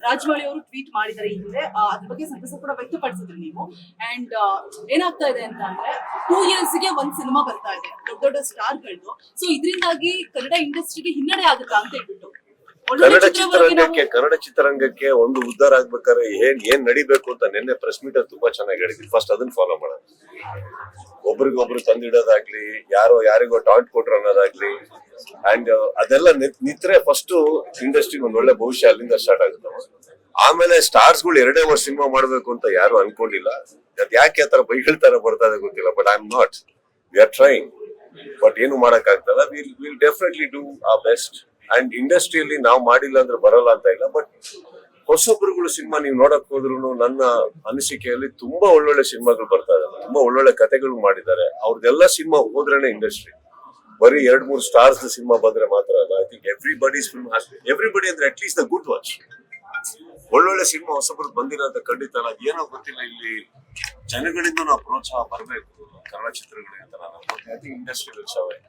ರಾಜಮೌಳಿ ಅವರು ಟ್ವೀಟ್ ಮಾಡಿದ್ದಾರೆ ಈ ಹಿಂದೆ, ಅದ್ರ ಬಗ್ಗೆ ಸಂತಸ ಕೂಡ ವ್ಯಕ್ತಪಡಿಸಿದ್ರಿ ನೀವು. ಅಂಡ್ ಏನಾಗ್ತಾ ಇದೆ ಅಂತ ಅಂದ್ರೆ 2 years ಗೆ ಒಂದ್ ಸಿನಿಮಾ ಬರ್ತಾ ಇದೆ ದೊಡ್ಡ ದೊಡ್ಡ ಸ್ಟಾರ್ಗಳದ್ದು. ಸೊ ಇದರಿಂದಾಗಿ ಕನ್ನಡ ಇಂಡಸ್ಟ್ರಿಗೆ ಹಿನ್ನಡೆ ಆಗುತ್ತಾ ಅಂತ ಹೇಳ್ಬಿಟ್ಟು ಕನ್ನಡ ಚಿತ್ರರಂಗಕ್ಕೆ ಒಂದು ಉದ್ಧಾರ ಆಗ್ಬೇಕಾದ್ರೆ ಏನ್ ನಡಿಬೇಕು ಅಂತ ನಿನ್ನೆ ಪ್ರೆಸ್ ಮೀಟ್ ಅಲ್ಲಿ ತುಂಬಾ ಚೆನ್ನಾಗಿ ಹೇಳಿದ್ವಿ. ಫಸ್ಟ್ ಅದನ್ನ ಫಾಲೋ ಮಾಡೋಣ. ಒಬ್ರಿಗೊಬ್ರು ತಂದಿಡೋದಾಗ್ಲಿ, ಯಾರಿಗೋ ಟಾಂಟ್ ಕೊಟ್ರು ಅನ್ನೋದಾಗ್ಲಿ, ಅಂಡ್ ಅದೆಲ್ಲ ನಿತ್ರೆ ಫಸ್ಟ್ ಇಂಡಸ್ಟ್ರಿಗೆ ಒಂದ್ ಒಳ್ಳೆ ಭವಿಷ್ಯ ಅಲ್ಲಿಂದ ಸ್ಟಾರ್ಟ್ ಆಗುತ್ತೆ. ಆಮೇಲೆ ಸ್ಟಾರ್ಸ್ ಗಳು 2 ವರ್ಷ ಸಿನಿಮಾ ಮಾಡ್ಬೇಕು ಅಂತ ಯಾರು ಅನ್ಕೊಂಡಿಲ್ಲ. ಅದ್ ಯಾಕೆ ಆತರ ಬೈಗಳ ತರ ಬರ್ತಾ ಇದೆ ಗೊತ್ತಿಲ್ಲ. But I am not, we are trying. But ಏನು ಮಾಡಕ್ ಆಗ್ತಲ್ಲ. Will definitely do our best. And ಇಂಡಸ್ಟ್ರಿಯಲ್ಲಿ ನಾವು ಮಾಡಿಲ್ಲ ಅಂದ್ರೆ ಬರಲ್ಲ ಅಂತ ಇಲ್ಲ. ಬಟ್ ಹೊಸೊಬ್ರುಗಳು ಸಿನಿಮಾ ನೀವು ನೋಡಕ್ ಹೋದ್ರು ನನ್ನ ಅನಿಸಿಕೆಯಲ್ಲಿ ತುಂಬಾ ಒಳ್ಳೊಳ್ಳೆ ಸಿನಿಮಾಗಳು ಬರ್ತಾ ಇದಾವೆ. ತುಂಬಾ ಒಳ್ಳೊಳ್ಳೆ ಕಥೆಗಳು ಮಾಡಿದ್ದಾರೆ. ಅವ್ರದ್ದೆಲ್ಲ ಸಿನಿಮಾ ಹೋದ್ರೇನೆ ಇಂಡಸ್ಟ್ರಿ. ಬರೀ 2-3 ಸ್ಟಾರ್ಸ್ ಸಿನಿಮಾ ಬಂದ್ರೆ ಮಾತ್ರ ಅಲ್ಲ. ಐ ಥಿಂಕ್ ಎವ್ರಿಬಡಿ ಅಂದ್ರೆ at least the good watch. ಒಳ್ಳೊಳ್ಳೆ ಸಿನಿಮಾ ಹೊಸಬ್ರು ಬಂದಿಲ್ಲ ಅಂತ ಖಂಡಿತ ಅಲ್ಲ. ಏನೋ ಗೊತ್ತಿಲ್ಲ, ಇಲ್ಲಿ ಜನಗಳಿಂದ ನಾವು ಪ್ರೋತ್ಸಾಹ ಬರಬೇಕು ಕನ್ನಡ ಚಿತ್ರಗಳಿಗೆ ಅಂತ ನಾನು I think industry will survive.